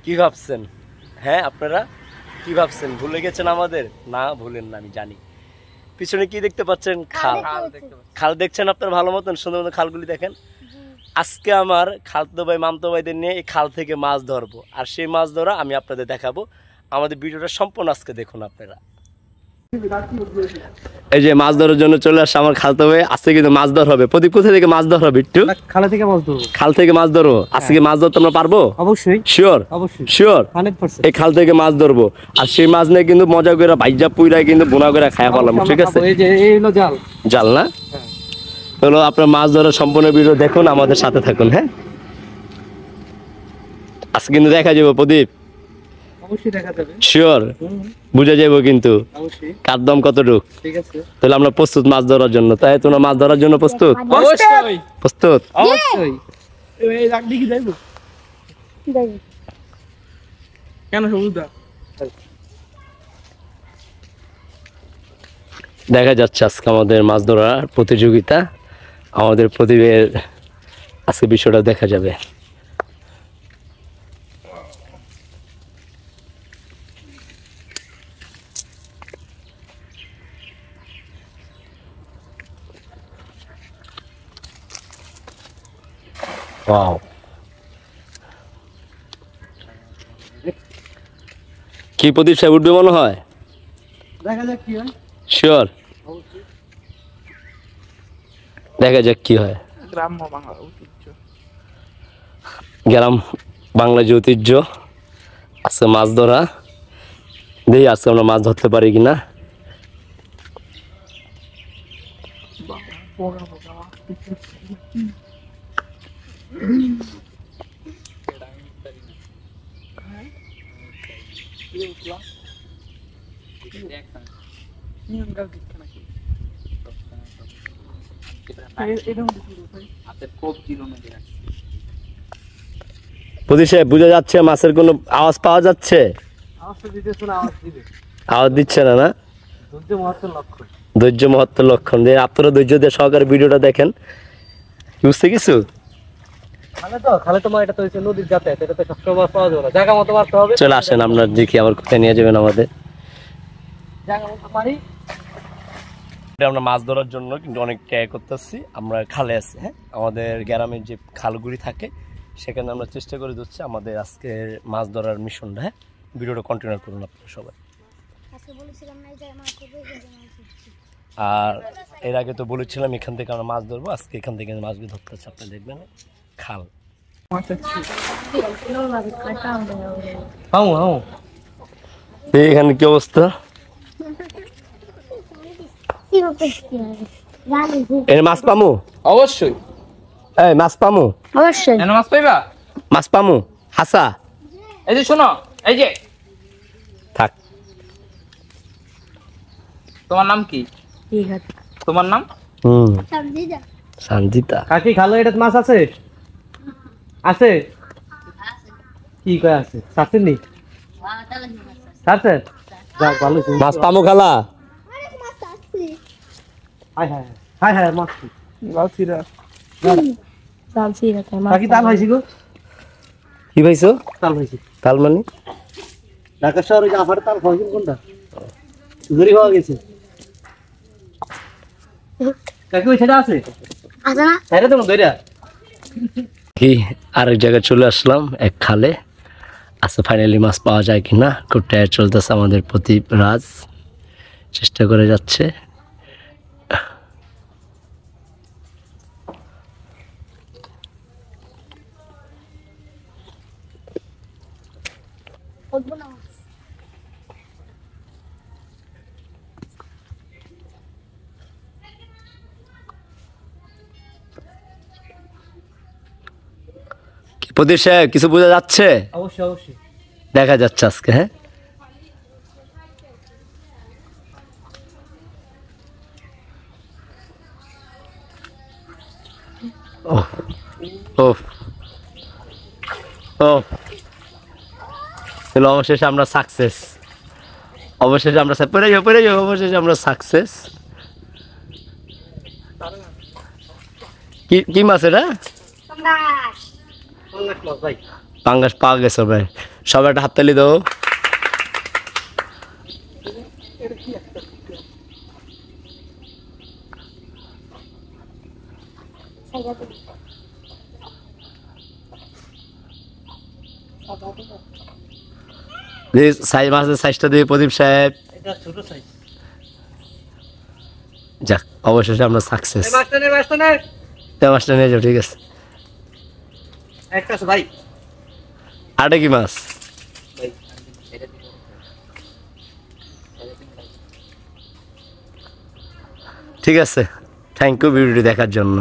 কি ভাবছেন? হ্যাঁ, আপনারা কি ভাবছেন? ভুলে গেছেন আমাদের? না, ভুলেন না, আমি জানি। পিছনে কি দেখতে পাচ্ছেন? খাল। খাল দেখছেন আপনার ভালো মতন, সুন্দর মতন খালগুলি দেখেন। আজকে আমার খালতো ভাই মামতো ভাইদের নিয়ে এই খাল থেকে মাছ ধরবো, আর সেই মাছ ধরা আমি আপনাদের দেখাবো। আমাদের ভিডিওটা সম্পূর্ণ আজকে দেখুন আপনারা। এই যে মাছ ধরার জন্য চলে আসছে আমার খালতো ভাই। আজকে কিন্তু মাছ ধর হবে। প্রদীপ, কোথা থেকে মাছ ধর হবে? একটু খাল থেকে মাছ ধরবো। খাল থেকে মাছ ধরবো আজকে। মাছ ধরতে আমরা পারবো? অবশ্যই শিওর? অবশ্যই শিওর 100%। এই খাল থেকে মাছ ধরবো, আর সেই মাছ নিয়ে কিন্তু মজা করে ভাইজা পুইরা কিন্তু বোনা করে খায়া পারলাম। ঠিক আছে, এই যে এই হলো জাল। জাল না হলো। আপনার মাছ ধরার সম্পূর্ণ ভিডিও দেখুন, আমাদের সাথে থাকুন। হ্যাঁ, আজকে কিন্তু দেখা যাবে প্রদীপ। অবশ্যই দেখা যাবে। শিওর বুঝে যাবো কিন্তু অবশ্যই কার দম কতটুক। ঠিক আছে, তাহলে আমরা প্রস্তুত মাছ ধরার জন্য। তাই তোমরা মাছ ধরার জন্য প্রস্তুত? অবশ্যই প্রস্তুত? অবশ্যই। এই রাখ দেখি যাইবো কেন সবুজদা? দেখা যাচ্ছে আজকে আমাদের মাছ ধরার প্রতিযোগিতা। আমাদের প্রদীপের আজকে বিষয়টা দেখা যাবে। ওয়াও, কি প্রদীপ সাহেব উঠবে মনে হয়? দেখা যাক কি হয়। শিওর দেখা যাক কি হয়। গ্রাম্য বাংলা ঐতিহ্য, গ্রাম বাংলা যে ঐতিহ্য, আজকে মাছ ধরা। দেখি আজকে আমরা মাছ ধরতে পারি কিনা। প্রদীপ সাহেব বোঝা যাচ্ছে মাছের কোনো আওয়াজ পাওয়া যাচ্ছে? আওয়াজ দিচ্ছে না? না, ধৈর্য মহত্বের লক্ষণ। দিয়ে আপনারা ধৈর্য দিয়ে সহকারে ভিডিওটা দেখেন। বুঝতে কিছু? খালে তো এটা তো হচ্ছে নদীর যাতায়াত, এটা তো সবসময় মাছ পাওয়া যাবে না, জায়গা মতো মারতে হবে। চলে আসেন, আমরা দেখি আবার কোথায় নিয়ে যাবেন আমাদের। জায়গা মতো মারি। আমরা মাছ ধরার জন্য কিন্তু অনেক ট্রাই করতেছি। আমরা খালে আছি। হ্যাঁ, আমাদের গ্রামের যে খালগুলি থাকে সেখানে আমরা চেষ্টা করে দিচ্ছি আমাদের আজকের মাছ ধরার মিশনটা। হ্যাঁ, ভিডিওটা কন্টিনিউ করুন আপনারা সবাই। আর এর আগে তো বলেছিলাম এখান থেকে আমরা মাছ ধরবো। আজকে এখান থেকে মাছগুলো ধরতে হচ্ছে, আপনি দেখবেন খাল। এখানে কি অবস্থা? এর মাছ পামু? অবশ্যই। এই মাছ পামু? অবশ্যই। এনে মাছ পাইবা? মাছ পামু? হাসা? এই যে শোনো, এই যে থাক। তোমার নাম কি? তোমার নাম? সঞ্জিতা। কাকি খালো এটা মাছ আছে? আছে কি কয় আছে? আছে নি? আছে। যাক ভালো। মাছ পামু খালা? হাই হাই হাই হাই মাছ কি? লালচিরা। লালচিরা তে মাছ। কাকি তাল হইছি গো। কি ভাইছো? তাল হইছি। তাল মানে? ঢাকা শহরে জাফার তাল হইছে কোনটা? জুরি হওয়া গেছে। কাকি ওই সেটা আছে? আছে না? আরে তো দইরা। কি আরেক জায়গায় চলে আসলাম, এক খালে। আজকে ফাইনালি মাছ পাওয়া যায় কিনা খুব টায়ার চলতেছে আমাদের প্রদীপ রাজ, চেষ্টা করে যাচ্ছে। প্রদীপ সাহেব কিছু বোঝা যাচ্ছে? অবশ্যই অবশ্যই দেখা যাচ্ছে আজকে। হ্যাঁ, ও ও ও অবশেষে আমরা সাকসেস। অবশেষে আমরা পড়ে যাবো। অবশেষে আমরা সাকসেস। কি কি মাছ এটা? পাঙ্গাস পাওয়া গেছে ভাই, সবাই একটা হাততালি দাও। সাইজ মাছের সাইজটা দিয়ে প্রদীপ সাহেব। এটা ছোট সাইজ। যাক, অবশেষে আমরা সাকসেস। মাছটা নে মাছটা নিয়ে যাও, ঠিক আছে। একটা আছে ভাই। আটা কি মাছ? ঠিক আছে, থ্যাংক ইউ ভিডিওটি দেখার জন্য।